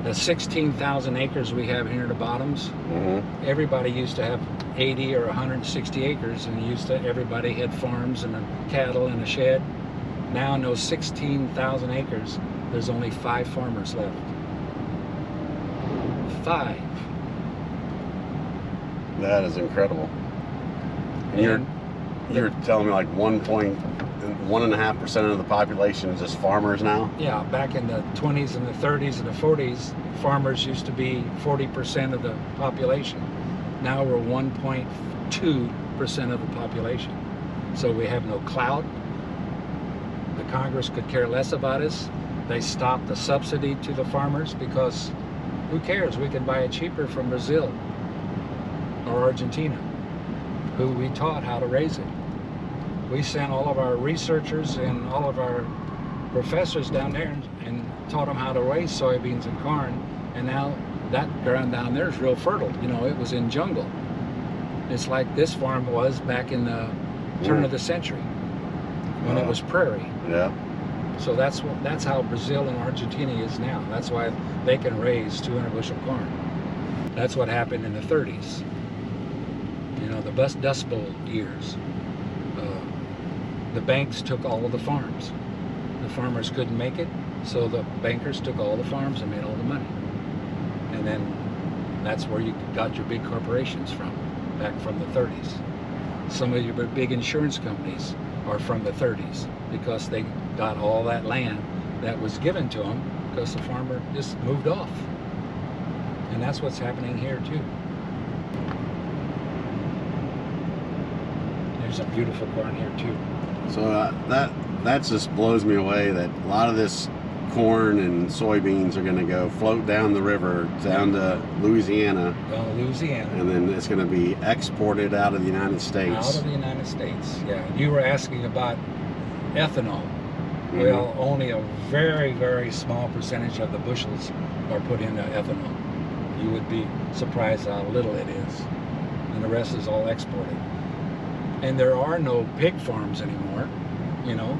the 16,000 acres we have here in the bottoms, everybody used to have 80 or 160 acres, and everybody had farms and cattle and a shed. Now in those 16,000 acres, there's only 5 farmers left. 5. That is incredible. And you're telling me like 1.5% of the population is just farmers now? Yeah, back in the 20s and the 30s and the 40s, farmers used to be 40% of the population. Now we're 1.2% of the population. So we have no clout. The Congress could care less about us. They stopped the subsidy to the farmers because who cares? We can buy it cheaper from Brazil or Argentina, who we taught how to raise it. We sent all of our researchers and all of our professors down there and taught them how to raise soybeans and corn, and now that ground down there is real fertile. You know, it was in jungle. It's like this farm was back in the turn of the century when it was prairie. Yeah. So that's how Brazil and Argentina is now. That's why they can raise 200 bushel corn. That's what happened in the 30s. You know, the Dust Bowl years. The banks took all of the farms. The farmers couldn't make it, so the bankers took all the farms and made all the money. And then that's where you got your big corporations from, back from the 30s. Some of your big insurance companies are from the 30s because they got all that land that was given to them because the farmer just moved off. And that's what's happening here too. There's some beautiful corn here too. So that just blows me away that a lot of this corn and soybeans are going to go float down the river down to Louisiana. Down to Louisiana. And then it's going to be exported out of the United States. Out of the United States, yeah. You were asking about ethanol. Well, only a very, very small percentage of the bushels are put into ethanol. You would be surprised how little it is. And the rest is all exported. And there are no pig farms anymore, you know.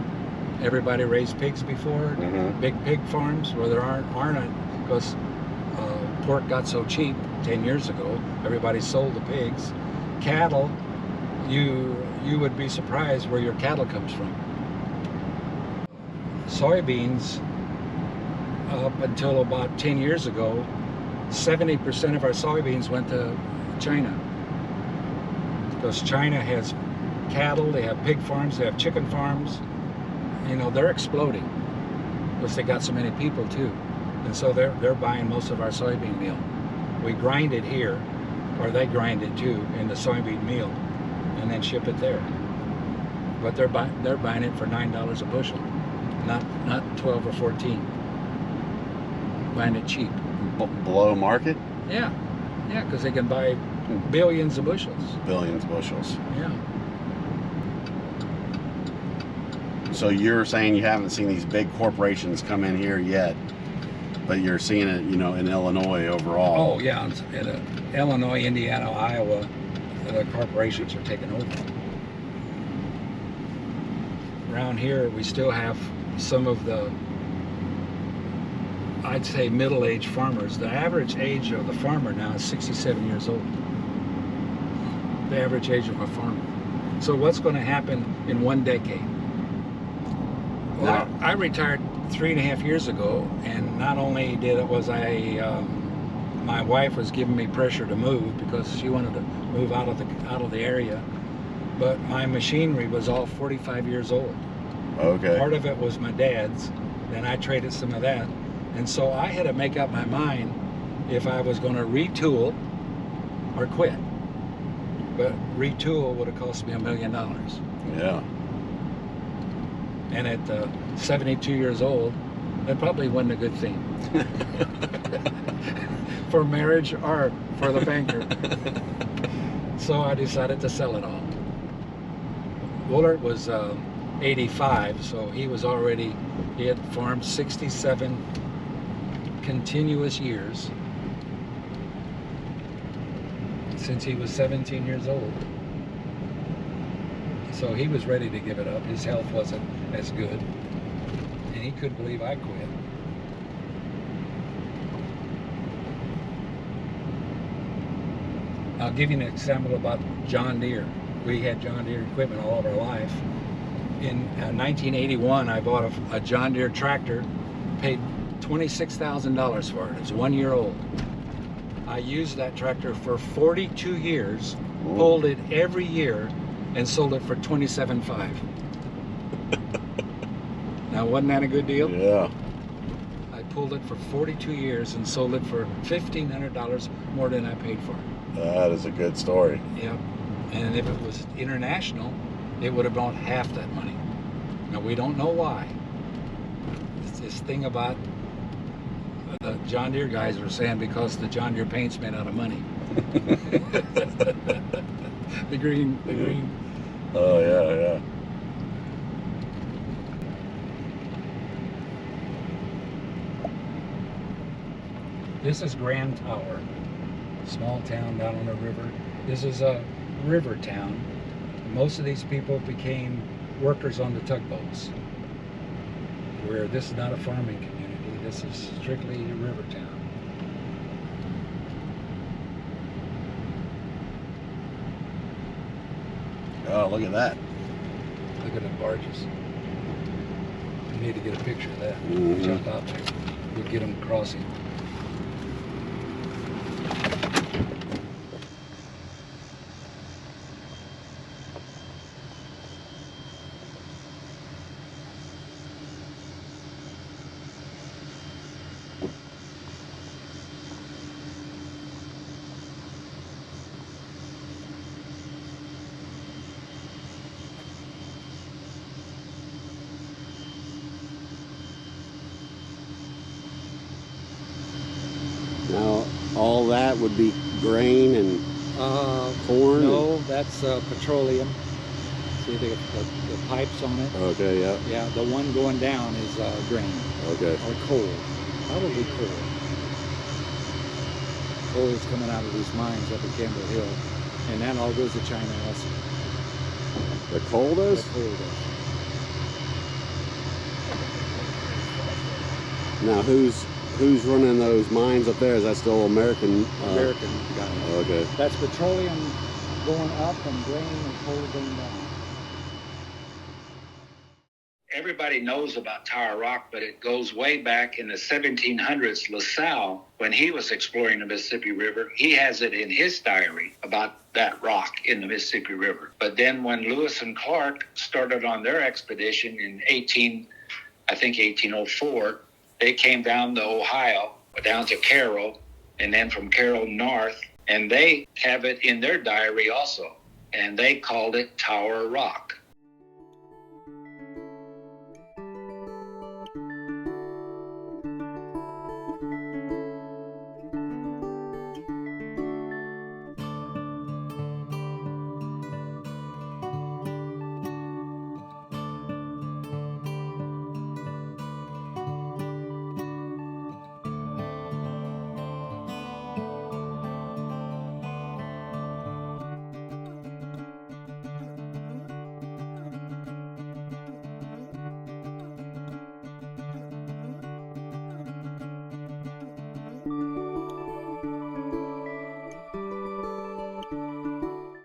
Everybody raised pigs before, big pig farms where there aren't because pork got so cheap 10 years ago. Everybody sold the pigs. Cattle, you would be surprised where your cattle comes from. Soybeans, up until about 10 years ago, 70% of our soybeans went to China. Because China has cattle, they have pig farms, they have chicken farms. You know, they're exploding because they got so many people too. And so they're buying most of our soybean meal. We grind it here, or they grind it too, into soybean meal and then ship it there. But they're buying it for $9 a bushel, not 12 or 14. Buying it cheap. Below market? Yeah, because they can buy billions of bushels. Billions of bushels. Yeah. So you're saying you haven't seen these big corporations come in here yet, but you're seeing it, you know, in Illinois overall. Oh yeah, in Illinois, Indiana, Iowa, the corporations are taking over. Around here, we still have some of the, I'd say, middle-aged farmers. The average age of the farmer now is 67 years old. The average age of a farmer. So what's going to happen in 1 decade? Well, I retired 3.5 years ago, and not only my wife was giving me pressure to move because she wanted to move out of the area, but my machinery was all 45 years old. Okay. Part of it was my dad's, then I traded some of that, and so I had to make up my mind if I was going to retool or quit. But retool would have cost me $1 million. Yeah. And at 72 years old, that probably wasn't a good thing. For marriage or for the banker. So I decided to sell it all. Woolert was 85, so he had farmed 67 continuous years since he was 17 years old. So he was ready to give it up. His health wasn't as good, and he couldn't believe I quit. I'll give you an example about John Deere. We had John Deere equipment all of our life. In 1981, I bought a John Deere tractor, paid $26,000 for it. It's 1 year old. I used that tractor for 42 years, pulled it every year, and sold it for $27,500. Now, wasn't that a good deal? Yeah. I pulled it for 42 years and sold it for $1,500 more than I paid for it. That is a good story. Yep. And if it was international, it would have brought half that money. Now, we don't know why. It's this thing about the John Deere guys were saying because the John Deere paint's made out of money. The green. Oh, yeah. This is Grand Tower, small town down on the river. This is a river town. Most of these people became workers on the tugboats. Where this is not a farming community, this is strictly a river town. Oh, look at that. Look at the barges. You need to get a picture of that. Jump out there. We'll get them crossing. Now, all that would be grain and corn? No, that's petroleum. See the pipes on it? Okay, yeah. Yeah, the one going down is grain. Okay. Or coal. Probably coal. Coal is coming out of these mines up at Campbell Hill. And that all goes to China also. The coal does? The coal does. Now, who's running those mines up there? Is that still American? American guy. Okay. That's petroleum going up and grain and coal going down. Everybody knows about Tower Rock, but it goes way back in the 1700s. LaSalle, when he was exploring the Mississippi River, he has it in his diary about that rock in the Mississippi River. But then when Lewis and Clark started on their expedition in 1804, they came down the Ohio, down to Carroll, and then from Carroll north, and they have it in their diary also. And they called it Tower Rock.